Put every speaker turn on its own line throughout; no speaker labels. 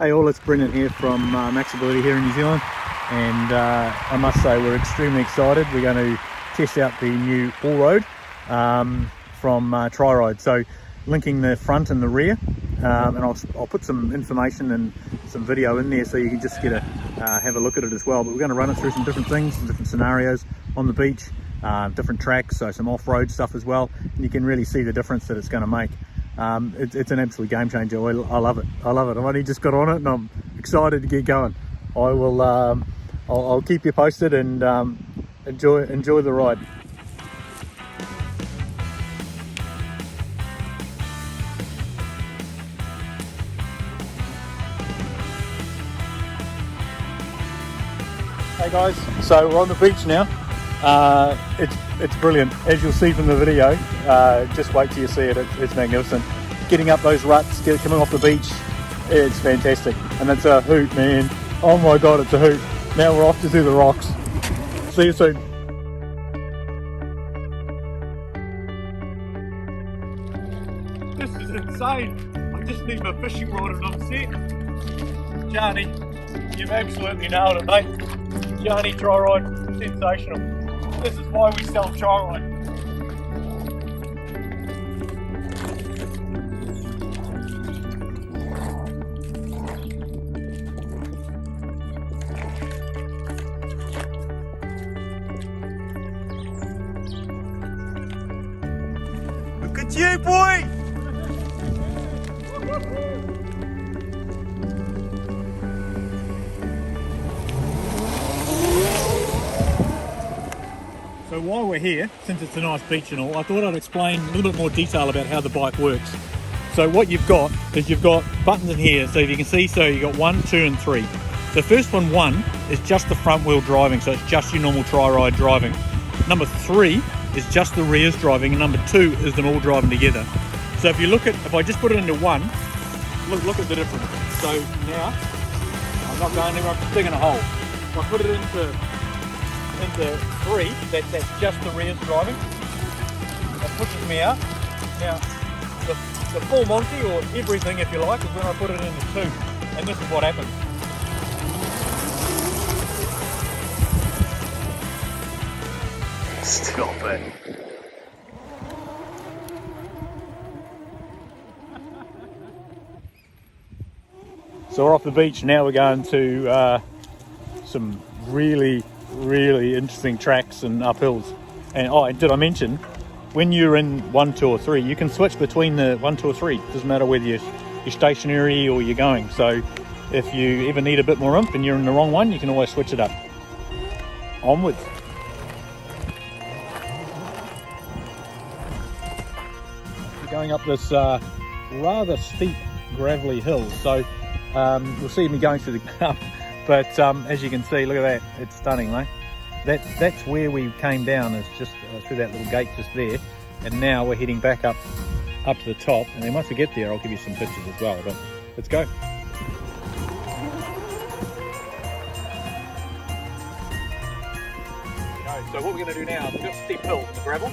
Hey all, it's Brendan here from MaxAbility here in New Zealand, and I must say we're extremely excited. We're going to test out the new all-road from Tri-Ride, so linking the front and the rear, and I'll put some information and some video in there so you can just get a have a look at it as well. But we're going to run it through some different things, some different scenarios on the beach, different tracks, so some off-road stuff as well, and you can really see the difference that it's going to make. It's an absolute game changer. I love it. I've only just got on it and I'm excited to get going. I'll keep you posted and enjoy the ride. Hey guys, so we're on the beach now. It's brilliant, as you'll see from the video. Just wait till you see it. It's magnificent. Getting up those ruts, coming off the beach, it's fantastic, and it's a hoot, man. Oh my god, it's a hoot. Now we're off to do the rocks. See you soon. This is insane. I just need my fishing rod and I'm set. Johnny, you've absolutely nailed it, mate. Johnny Tri-Ride, sensational. This is why we sell Tri-Ride. Look at you, boy! So while we're here, since it's a nice beach and all, I thought I'd explain a little bit more detail about how the bike works. So what you've got is you've got buttons in here, so if you can see, so you've got 1, 2 and 3. The first one, 1, is just the front wheel driving, so it's just your normal Tri-Ride driving. Number 3 is just the rears driving, and number 2 is them all driving together. So if you look at, if I just put it into 1, look at the difference. So now, I'm not going anywhere, I'm just digging a hole. If I put it into 3, that's just the rears driving. That pushes me out. Now, the full Monty, or everything if you like, is when I put it into 2, and this is what happens. Stop it. So we're off the beach now. We're going to some really interesting tracks and uphills. And did I mention, when you're in 1, 2 or 3, you can switch between the 1, 2 or 3. Doesn't matter whether you're stationary or you're going. So if you ever need a bit more oomph and you're in the wrong one, you can always switch it up. Onwards. We're going up this rather steep gravelly hill. So you'll see me going through the gap. But as you can see, look at that, it's stunning, mate. That's where we came down, is just through that little gate just there, and now we're heading back up to the top, and then once we get there I'll give you some pictures as well, but let's go. So what we're going to do now is we've got steep hills in the gravel.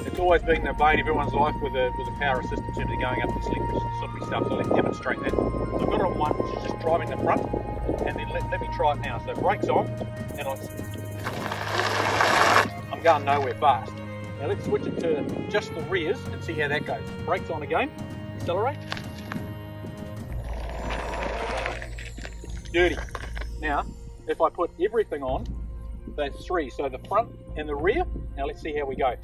It's always been the bane of everyone's life with a power assist in terms of going up the slippery stuff, so let's demonstrate that. So I've got it on 1, which is just driving the front, and then let me try it now. So brakes on, and I'm going nowhere fast. Now let's switch it to just the rears and see how that goes. Brakes on again, accelerate. Dirty. Now, if I put everything on, that's 3, so the front and the rear. Now let's see how we go.